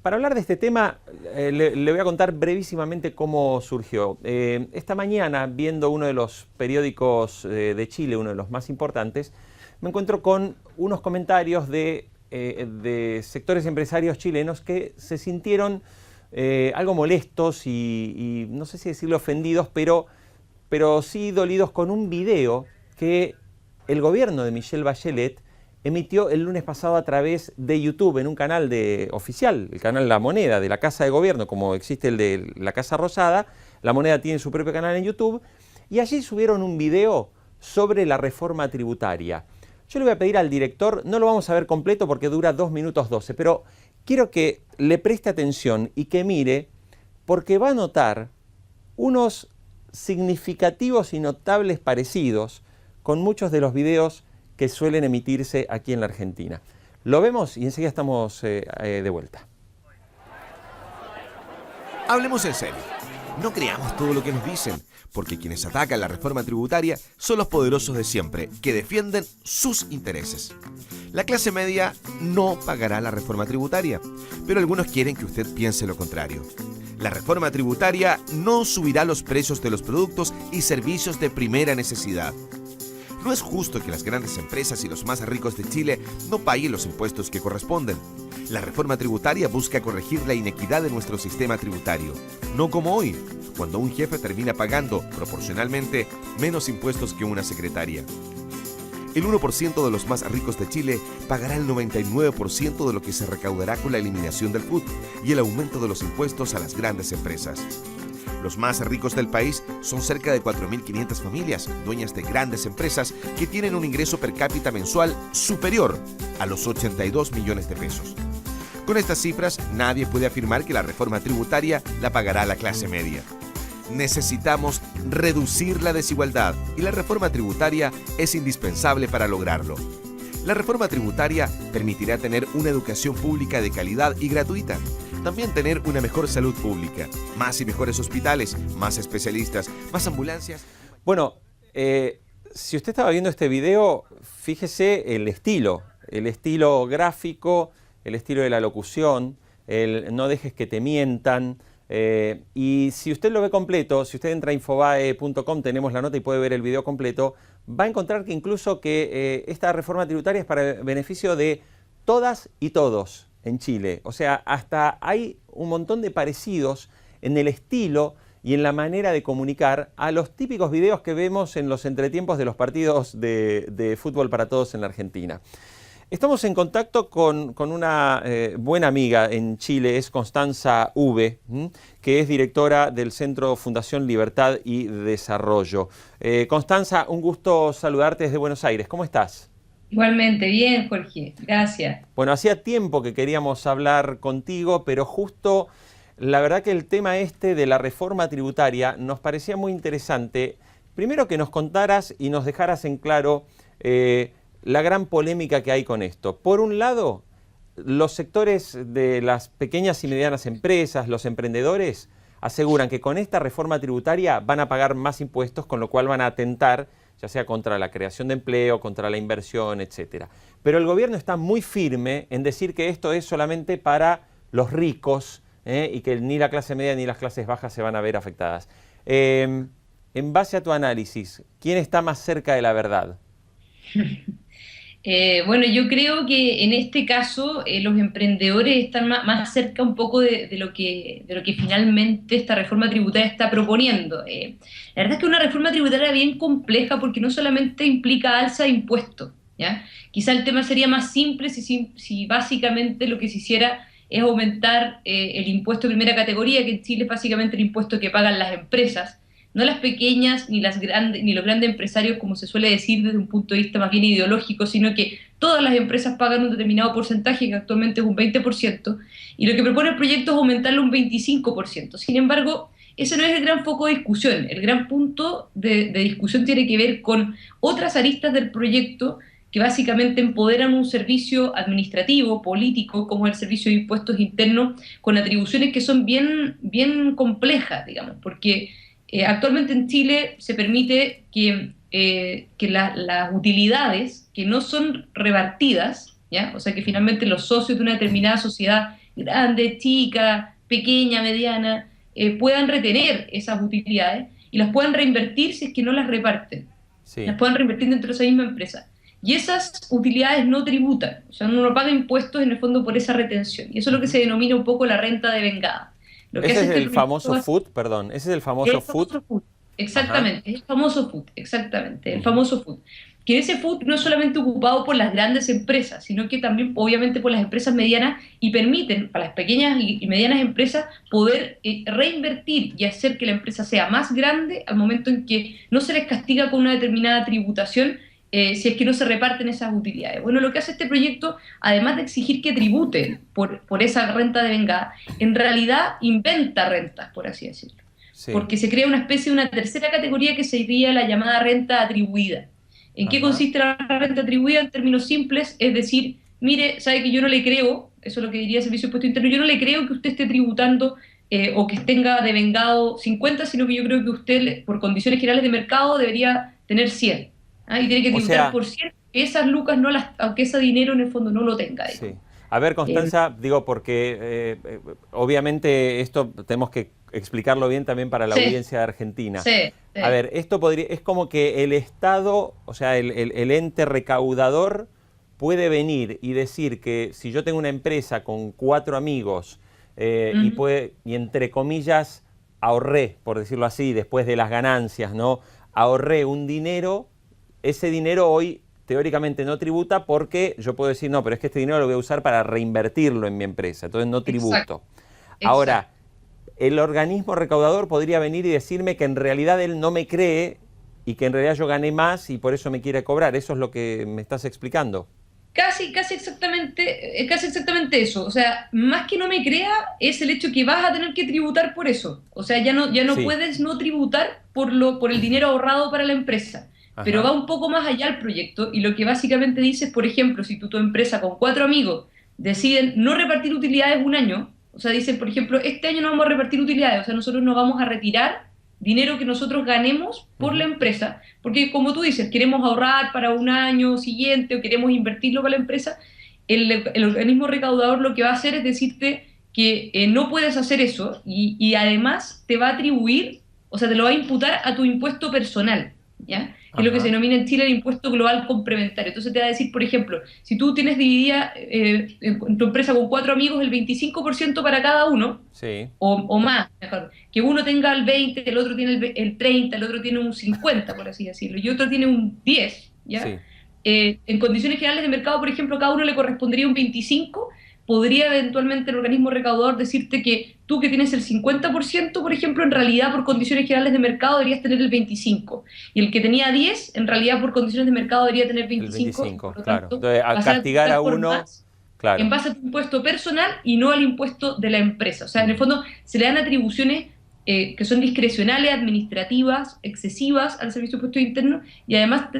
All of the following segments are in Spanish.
Para hablar de este tema, le voy a contar brevísimamente cómo surgió. Esta mañana, viendo uno de los periódicos de Chile, uno de los más importantes, me encuentro con unos comentarios de sectores empresarios chilenos que se sintieron algo molestos y no sé si decirlo ofendidos, pero sí dolidos con un video que el gobierno de Michelle Bachelet emitió el lunes pasado a través de YouTube, en un canal oficial, el canal La Moneda, de la Casa de Gobierno, como existe el de la Casa Rosada. La Moneda tiene su propio canal en YouTube, y allí subieron un video sobre la reforma tributaria. Yo le voy a pedir al director, no lo vamos a ver completo porque dura 2 minutos 12, pero quiero que le preste atención y que mire, porque va a notar unos significativos y notables parecidos con muchos de los videos que suelen emitirse aquí en la Argentina. Lo vemos y enseguida estamos de vuelta. Hablemos en serio. No creamos todo lo que nos dicen, porque quienes atacan la reforma tributaria son los poderosos de siempre, que defienden sus intereses. La clase media no pagará la reforma tributaria, pero algunos quieren que usted piense lo contrario. La reforma tributaria no subirá los precios de los productos y servicios de primera necesidad. No es justo que las grandes empresas y los más ricos de Chile no paguen los impuestos que corresponden. La reforma tributaria busca corregir la inequidad de nuestro sistema tributario. No como hoy, cuando un jefe termina pagando, proporcionalmente, menos impuestos que una secretaria. El 1% de los más ricos de Chile pagará el 99% de lo que se recaudará con la eliminación del FUT y el aumento de los impuestos a las grandes empresas. Los más ricos del país son cerca de 4.500 familias, dueñas de grandes empresas que tienen un ingreso per cápita mensual superior a los 82 millones de pesos. Con estas cifras, nadie puede afirmar que la reforma tributaria la pagará la clase media. Necesitamos reducir la desigualdad y la reforma tributaria es indispensable para lograrlo. La reforma tributaria permitirá tener una educación pública de calidad y gratuita. También tener una mejor salud pública, más y mejores hospitales, más especialistas, más ambulancias. Bueno, si usted estaba viendo este video, fíjese el estilo gráfico, el estilo de la locución, el no dejes que te mientan. Y si usted lo ve completo, si usted entra a infobae.com, tenemos la nota y puede ver el video completo, va a encontrar que incluso esta reforma tributaria es para el beneficio de todas y todos en Chile. O sea, hasta hay un montón de parecidos en el estilo y en la manera de comunicar a los típicos videos que vemos en los entretiempos de los partidos de fútbol para todos en la Argentina. Estamos en contacto con una buena amiga en Chile, es Constanza Uve, que es directora del Centro Fundación Libertad y Desarrollo. Constanza, un gusto saludarte desde Buenos Aires. ¿Cómo estás? Igualmente, bien, Jorge, gracias. Bueno, hacía tiempo que queríamos hablar contigo, pero justo la verdad que el tema de la reforma tributaria nos parecía muy interesante. Primero que nos contaras y nos dejaras en claro la gran polémica que hay con esto. Por un lado, los sectores de las pequeñas y medianas empresas, los emprendedores, aseguran que con esta reforma tributaria van a pagar más impuestos, con lo cual van a atentar ya sea contra la creación de empleo, contra la inversión, etc. Pero el gobierno está muy firme en decir que esto es solamente para los ricos y que ni la clase media ni las clases bajas se van a ver afectadas. En base a tu análisis, ¿quién está más cerca de la verdad? Bueno, yo creo que en este caso los emprendedores están más cerca un poco de lo que finalmente esta reforma tributaria está proponiendo. La verdad es que es una reforma tributaria bien compleja porque no solamente implica alza de impuestos, ¿ya? Quizá el tema sería más simple si básicamente lo que se hiciera es aumentar el impuesto de primera categoría, que en Chile es básicamente el impuesto que pagan las empresas, no las pequeñas ni los grandes empresarios, como se suele decir desde un punto de vista más bien ideológico, sino que todas las empresas pagan un determinado porcentaje, que actualmente es un 20%, y lo que propone el proyecto es aumentarlo un 25%. Sin embargo, ese no es el gran foco de discusión. El gran punto de discusión tiene que ver con otras aristas del proyecto que básicamente empoderan un servicio administrativo, político, como el Servicio de Impuestos Internos, con atribuciones que son bien complejas, digamos, porque actualmente en Chile se permite que las utilidades que no son repartidas, ¿ya? O sea que finalmente los socios de una determinada sociedad grande, chica, pequeña, mediana, puedan retener esas utilidades y las puedan reinvertir si es que no las reparten. Sí. Las puedan reinvertir dentro de esa misma empresa. Y esas utilidades no tributan, o sea, uno no paga impuestos en el fondo por esa retención. Y eso es lo que se denomina un poco la renta de vengada. Lo que Ese hace es este el famoso proyecto food, perdón, ese es el famoso food. Exactamente, es el famoso food, exactamente, el Ujú. famoso food. Que ese food no es solamente ocupado por las grandes empresas, sino que también, obviamente, por las empresas medianas y permiten a las pequeñas y medianas empresas poder reinvertir y hacer que la empresa sea más grande al momento en que no se les castiga con una determinada tributación si es que no se reparten esas utilidades. Bueno, lo que hace este proyecto, además de exigir que tributen por esa renta de vengada, en realidad inventa rentas, por así decirlo. Sí. Porque se crea una especie de una tercera categoría que sería la llamada renta atribuida. ¿En qué Ajá. consiste la renta atribuida? En términos simples, es decir, mire, sabe que yo no le creo, eso es lo que diría el Servicio de Impuesto Interno, yo no le creo que usted esté tributando o que tenga devengado 50, sino que yo creo que usted, por condiciones generales de mercado, debería tener 100. Y tiene que O tributar sea, por 100, que esas lucas, no las, aunque ese dinero en el fondo no lo tenga. sí. A ver, Constanza, digo, porque obviamente esto tenemos que explicarlo bien también para la Sí. audiencia de Argentina. Sí, sí. A ver, esto podría, es como que el Estado, o sea, el ente recaudador puede venir y decir que si yo tengo una empresa con 4 amigos y entre comillas ahorré, por decirlo así, después de las ganancias, ¿no? Ahorré un dinero, ese dinero hoy teóricamente no tributa porque yo puedo decir, no, pero es que este dinero lo voy a usar para reinvertirlo en mi empresa, entonces no tributo. Exacto. Ahora, el organismo recaudador podría venir y decirme que en realidad él no me cree y que en realidad yo gané más y por eso me quiere cobrar. ¿Eso es lo que me estás explicando? Casi exactamente eso. O sea, más que no me crea, es el hecho que vas a tener que tributar por eso. O sea, ya no Sí. puedes no tributar por el dinero ahorrado para la empresa. Ajá. Pero va un poco más allá el proyecto y lo que básicamente dice es, por ejemplo, si tu empresa con 4 amigos deciden no repartir utilidades un año, o sea, dicen, por ejemplo, este año no vamos a repartir utilidades, o sea, nosotros no vamos a retirar dinero que nosotros ganemos por la empresa, porque como tú dices, queremos ahorrar para un año siguiente o queremos invertirlo para la empresa, el organismo recaudador lo que va a hacer es decirte que no puedes hacer eso y además te va a atribuir, o sea, te lo va a imputar a tu impuesto personal, ¿ya? Que es lo que se denomina en Chile el impuesto global complementario. Entonces te va a decir, por ejemplo, si tú tienes dividida en tu empresa con 4 amigos el 25% para cada uno, Sí. o más, mejor, que uno tenga el 20, el otro tiene el 30, el otro tiene un 50, por así decirlo, y otro tiene un 10, ¿ya? Sí. En condiciones generales de mercado, por ejemplo, cada uno le correspondería un 25, podría eventualmente el organismo recaudador decirte que tú que tienes el 50%, por ejemplo, en realidad por condiciones generales de mercado deberías tener el 25%. Y el que tenía 10, en realidad por condiciones de mercado debería tener 25%. El 25, por lo claro. tanto, Entonces, al vas castigar a tributar por uno, más claro. en base a tu impuesto personal y no al impuesto de la empresa. O sea, en el fondo se le dan atribuciones que son discrecionales, administrativas, excesivas al Servicio de Impuestos Internos y además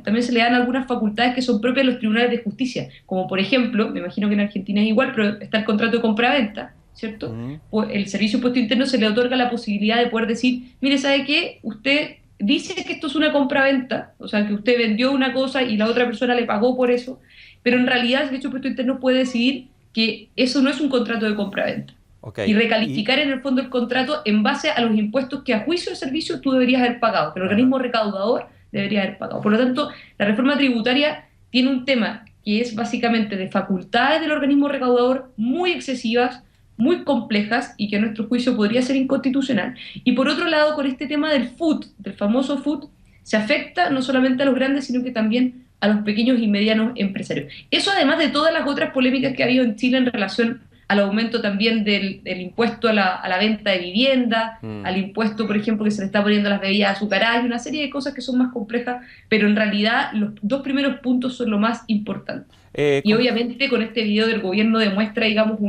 también se le dan algunas facultades que son propias de los tribunales de justicia, como por ejemplo, me imagino que en Argentina es igual, pero está el contrato de compraventa, ¿cierto? Pues el Servicio de Impuestos Internos se le otorga la posibilidad de poder decir, mire, ¿sabe qué? Usted dice que esto es una compraventa, o sea, que usted vendió una cosa y la otra persona le pagó por eso, pero en realidad el Servicio de Impuestos Internos puede decidir que eso no es un contrato de compraventa. Okay. Y recalificar en el fondo el contrato en base a los impuestos que a juicio del servicio tú deberías haber pagado, que el organismo recaudador debería haber pagado. Por lo tanto, la reforma tributaria tiene un tema que es básicamente de facultades del organismo recaudador muy excesivas, muy complejas y que a nuestro juicio podría ser inconstitucional. Y por otro lado, con este tema del FUT, del famoso FUT, se afecta no solamente a los grandes, sino que también a los pequeños y medianos empresarios. Eso además de todas las otras polémicas que ha habido en Chile en relación al aumento también del impuesto a la venta de vivienda, al impuesto, por ejemplo, que se le está poniendo a las bebidas azucaradas, y una serie de cosas que son más complejas, pero en realidad los 2 primeros puntos son lo más importante. Y obviamente con este video del gobierno demuestra, digamos,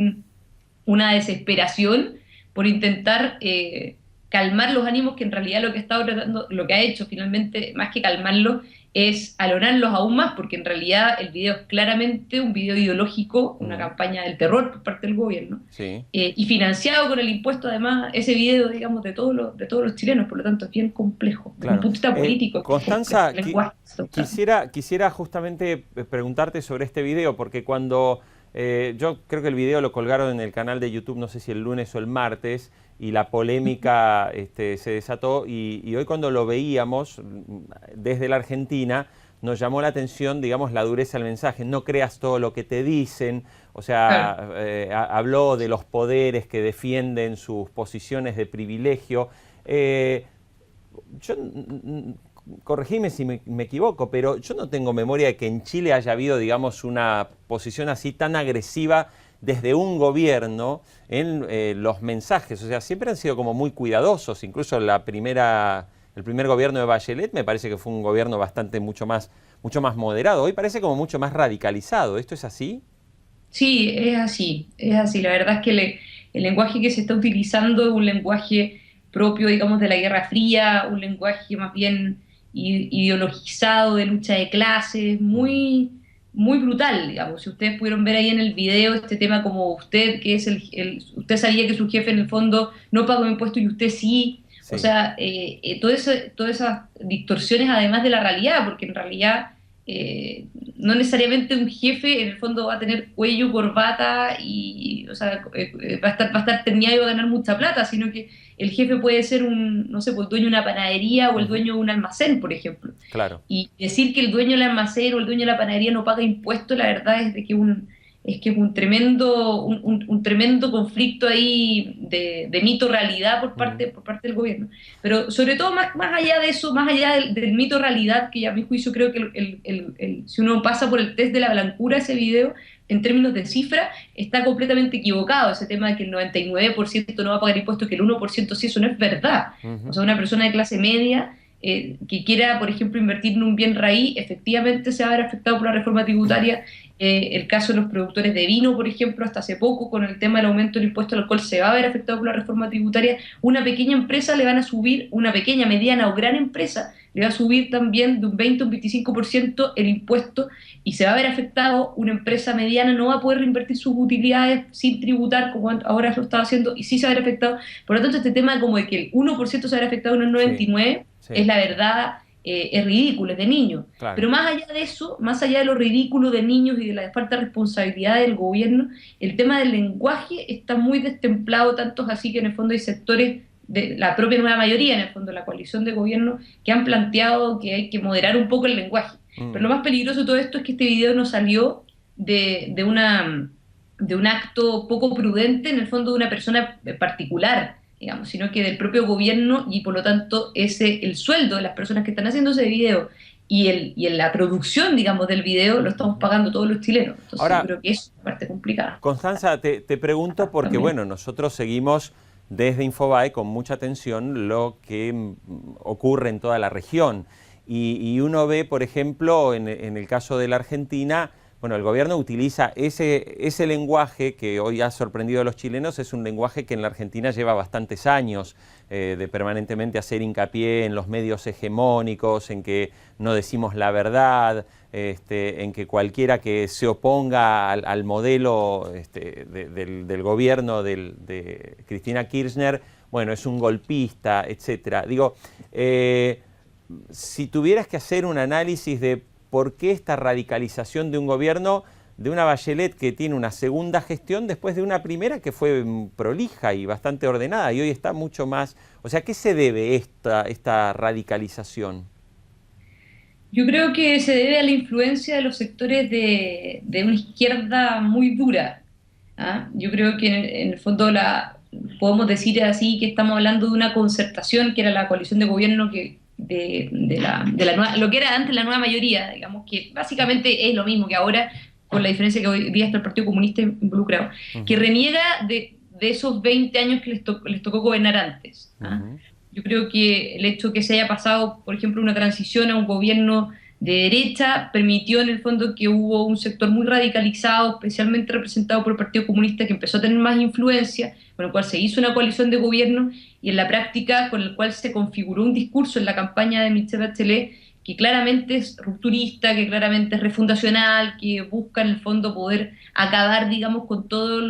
una desesperación por intentar calmar los ánimos, que en realidad lo que ha estado tratando, lo que ha hecho finalmente, más que calmarlos, es alonarlos aún más, porque en realidad el video es claramente un video ideológico, una campaña del terror por parte del gobierno, sí. Y financiado con el impuesto, además, ese video, digamos, de todos los chilenos, por lo tanto es bien complejo, desde un punto de vista político. Constanza, quisiera justamente preguntarte sobre este video, porque cuando Yo creo que el video lo colgaron en el canal de YouTube, no sé si el lunes o el martes, y la polémica se desató, y hoy cuando lo veíamos desde la Argentina, nos llamó la atención, digamos, la dureza del mensaje. No creas todo lo que te dicen. O sea, habló de los poderes que defienden sus posiciones de privilegio. Yo, corregime si me equivoco, pero yo no tengo memoria de que en Chile haya habido, digamos, una posición así tan agresiva desde un gobierno en los mensajes. O sea, siempre han sido como muy cuidadosos. Incluso el primer gobierno de Bachelet me parece que fue un gobierno mucho más moderado. Hoy parece como mucho más radicalizado. ¿Esto es así? Sí, es así, es así. La verdad es que el lenguaje que se está utilizando es un lenguaje propio, digamos, de la Guerra Fría, un lenguaje más bien ideologizado de lucha de clases, muy, muy brutal, digamos. Si ustedes pudieron ver ahí en el video este tema como usted, que es usted sabía que su jefe en el fondo no pagó impuestos y usted sí. Sí. O sea, todas esas distorsiones además de la realidad, porque en realidad no necesariamente un jefe en el fondo va a tener cuello, corbata y, o sea, va a estar terniado y va a ganar mucha plata, sino que el jefe puede ser no sé, pues, el dueño de una panadería o el dueño de un almacén, por ejemplo. Claro. Y decir que el dueño del almacén o el dueño de la panadería no paga impuestos, la verdad es de que es un tremendo conflicto ahí de mito-realidad por parte del gobierno. Pero sobre todo, más allá de eso, más allá del mito-realidad, que a mi juicio creo que si uno pasa por el test de la blancura, ese video, en términos de cifra, está completamente equivocado. Ese tema de que el 99% no va a pagar impuestos, que el 1% sí, eso no es verdad. O sea, una persona de clase media que quiera, por ejemplo, invertir en un bien raíz, efectivamente se va a ver afectado por la reforma tributaria. El caso de los productores de vino, por ejemplo, hasta hace poco, con el tema del aumento del impuesto al alcohol, se va a ver afectado por la reforma tributaria. Una pequeña empresa le van a subir, una pequeña, mediana o gran empresa, le va a subir también de un 20 a un 25% el impuesto y se va a ver afectado. Una empresa mediana no va a poder reinvertir sus utilidades sin tributar como ahora lo estaba haciendo y sí se va a ver afectado. Por lo tanto, este tema como de que el 1% se va a ver afectado en el 99% es la verdad. Es ridículo, es de niños. Claro. Pero más allá de eso, más allá de lo ridículo de niños y de la falta de responsabilidad del gobierno, el tema del lenguaje está muy destemplado, tanto así que en el fondo hay sectores de la propia nueva mayoría, en el fondo la coalición de gobierno, que han planteado que hay que moderar un poco el lenguaje. Pero lo más peligroso de todo esto es que este video no salió de un acto poco prudente, en el fondo de una persona particular, digamos, sino que del propio gobierno, y por lo tanto el sueldo de las personas que están haciendo ese video y la producción, digamos, del video lo estamos pagando todos los chilenos. Entonces ahora, yo creo que es una parte complicada. Constanza, te pregunto porque, También. bueno, nosotros seguimos desde Infobae con mucha atención lo que ocurre en toda la región. Y uno ve, por ejemplo, en el caso de la Argentina, bueno, el gobierno utiliza ese lenguaje que hoy ha sorprendido a los chilenos, es un lenguaje que en la Argentina lleva bastantes años, de permanentemente hacer hincapié en los medios hegemónicos, en que no decimos la verdad, en que cualquiera que se oponga al modelo del gobierno de Cristina Kirchner, bueno, es un golpista, etcétera. Digo, si tuvieras que hacer un análisis de por qué esta radicalización de un gobierno, de una Bachelet que tiene una segunda gestión después de una primera que fue prolija y bastante ordenada y hoy está mucho más... O sea, ¿a qué se debe esta radicalización? Yo creo que se debe a la influencia de los sectores de una izquierda muy dura. ¿Ah? Yo creo que en el fondo podemos decir así que estamos hablando de una concertación que era la coalición de gobierno de la nueva, lo que era antes la nueva mayoría, digamos, que básicamente es lo mismo que ahora, con la diferencia que hoy día está el Partido Comunista involucrado, que reniega de esos 20 años que les tocó gobernar antes. ¿Ah? Yo creo que el hecho que se haya pasado, por ejemplo, una transición a un gobierno de derecha permitió en el fondo que hubo un sector muy radicalizado, especialmente representado por el Partido Comunista, que empezó a tener más influencia, con el cual se hizo una coalición de gobierno y en la práctica con el cual se configuró un discurso en la campaña de Michelle Bachelet que claramente es rupturista, que claramente es refundacional, que busca en el fondo poder acabar, digamos, con todo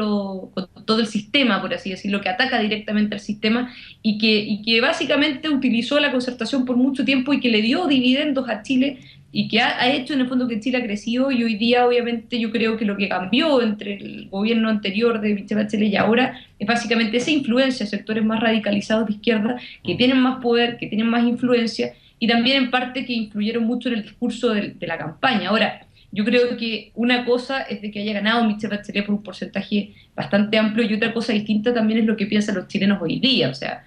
el sistema, por así decirlo, que ataca directamente al sistema y que básicamente utilizó la concertación por mucho tiempo y que le dio dividendos a Chile y que ha hecho en el fondo que Chile ha crecido, y hoy día obviamente yo creo que lo que cambió entre el gobierno anterior de Michelle Bachelet y ahora es básicamente esa influencia de sectores más radicalizados de izquierda que tienen más poder, que tienen más influencia y también en parte que influyeron mucho en el discurso de la campaña. Ahora, yo creo que una cosa es de que haya ganado Michelle Bachelet por un porcentaje bastante amplio y otra cosa distinta también es lo que piensan los chilenos hoy día. O sea,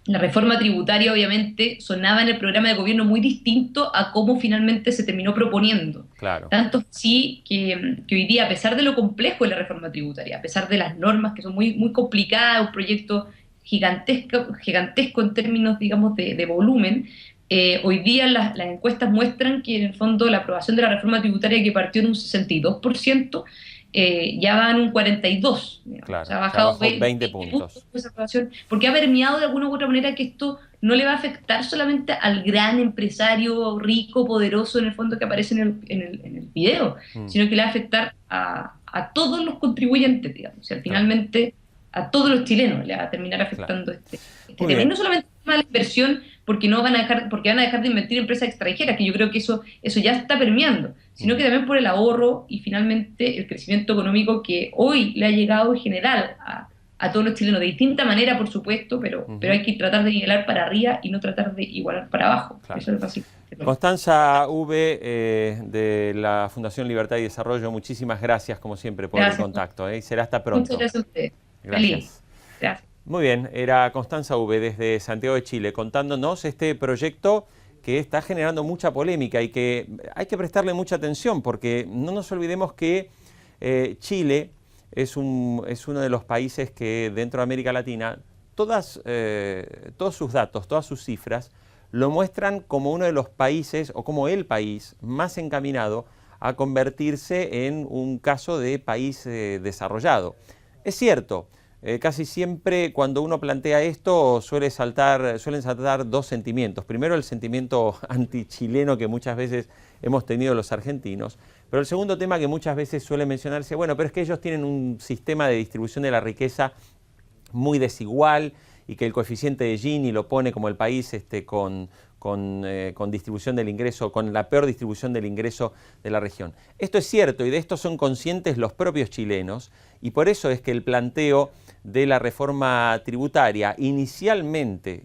la reforma tributaria obviamente sonaba en el programa de gobierno muy distinto a cómo finalmente se terminó proponiendo. Claro. Tanto sí que hoy día, a pesar de lo complejo de la reforma tributaria, a pesar de las normas que son muy, muy complicadas, un proyecto gigantesco en términos, digamos, de volumen, hoy día las encuestas muestran que en el fondo la aprobación de la reforma tributaria que partió en un 62%, ya va en un 42%. Claro, o sea, ha bajado 20 puntos. Esa aprobación, porque ha permeado de alguna u otra manera que esto no le va a afectar solamente al gran empresario rico, poderoso en el fondo que aparece en el video, sino que le va a afectar a todos los contribuyentes, digamos. O sea, finalmente a todos los chilenos le va a terminar afectando este tema. Y no solamente el tema de la inversión, porque van a dejar de invertir en empresas extranjeras, que yo creo que eso ya está permeando, sino que también por el ahorro y finalmente el crecimiento económico que hoy le ha llegado en general a todos los chilenos, de distinta manera, por supuesto, pero hay que tratar de nivelar para arriba y no tratar de igualar para abajo. Claro. Eso es fácil. Constanza V, de la Fundación Libertad y Desarrollo, muchísimas gracias, como siempre, por el contacto. Y será hasta pronto. Muchas gracias a ustedes. Gracias. Feliz. Gracias. Muy bien, era Constanza V desde Santiago de Chile contándonos este proyecto que está generando mucha polémica y que hay que prestarle mucha atención porque no nos olvidemos que Chile es uno de los países que dentro de América Latina todos sus datos, todas sus cifras lo muestran como uno de los países o como el país más encaminado a convertirse en un caso de país desarrollado. Es cierto. Casi siempre cuando uno plantea esto suelen saltar dos sentimientos. Primero el sentimiento antichileno que muchas veces hemos tenido los argentinos, pero el segundo tema que muchas veces suele mencionarse, bueno, pero es que ellos tienen un sistema de distribución de la riqueza muy desigual y que el coeficiente de Gini lo pone como el país con distribución del ingreso, con la peor distribución del ingreso de la región. Esto es cierto y de esto son conscientes los propios chilenos y por eso es que el planteo de la reforma tributaria inicialmente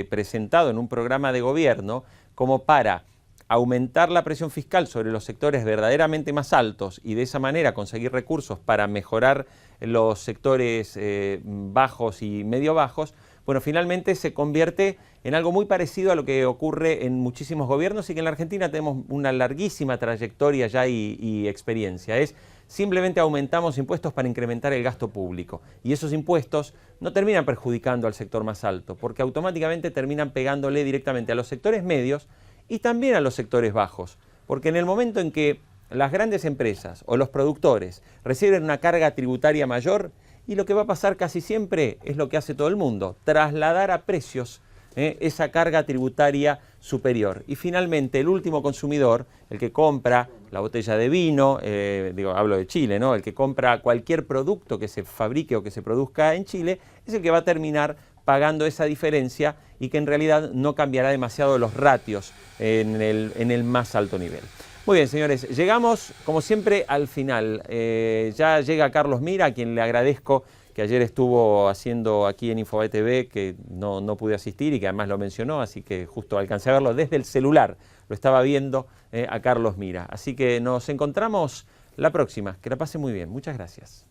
presentado en un programa de gobierno como para aumentar la presión fiscal sobre los sectores verdaderamente más altos y de esa manera conseguir recursos para mejorar los sectores bajos y medio bajos, bueno, finalmente se convierte en algo muy parecido a lo que ocurre en muchísimos gobiernos y que en la Argentina tenemos una larguísima trayectoria ya y experiencia. Es simplemente aumentamos impuestos para incrementar el gasto público y esos impuestos no terminan perjudicando al sector más alto porque automáticamente terminan pegándole directamente a los sectores medios y también a los sectores bajos, porque en el momento en que las grandes empresas o los productores reciben una carga tributaria mayor, y lo que va a pasar casi siempre es lo que hace todo el mundo, trasladar a precios esa carga tributaria superior. Y finalmente el último consumidor, el que compra la botella de vino, hablo de Chile, ¿no? El que compra cualquier producto que se fabrique o que se produzca en Chile, es el que va a terminar pagando esa diferencia y que en realidad no cambiará demasiado los ratios en el más alto nivel. Muy bien, señores, llegamos como siempre al final. Ya llega Carlos Mira, a quien le agradezco que ayer estuvo haciendo aquí en Infobae TV, que no pude asistir y que además lo mencionó, así que justo alcancé a verlo desde el celular, lo estaba viendo a Carlos Mira. Así que nos encontramos la próxima, que la pase muy bien. Muchas gracias.